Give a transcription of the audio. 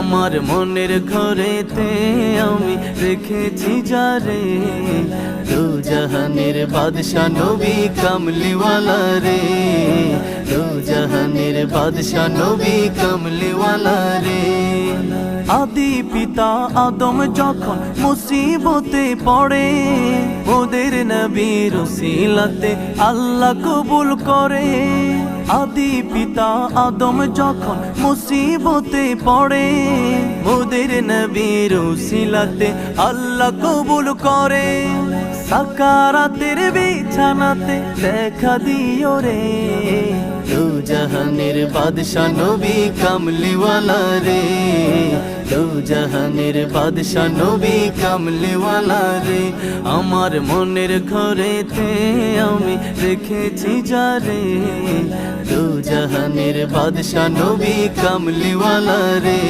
আমার মনের ঘরেতে আমি রেখেছি যারে, দু জাহানের বাদশা নবী কামলিওয়ালা রে, দু জাহানের বাদশা নবী কামলিওয়ালা রে। আদি পিতা আদম যখন মুসিবতে পড়ে, ওদের নবীর উসিলাতে আল্লাহ কবুল করে। আদি পিতা আদম যখন মুসিবতে পড়ে, ওদের নবীর উসিলাতে আল্লাহ কবুল করে। সাকারাতের বিছানাতে দেখা দিও রে, দু জাহানের বাদশা নবী কামলিওয়ালা রে, দু জাহানের বাদশা নবী কামলিওয়ালা রে। আমার মনের ঘরেতে আমি রেখেছি যারে, দু জাহানের বাদশা নবী কামলিওয়ালা রে,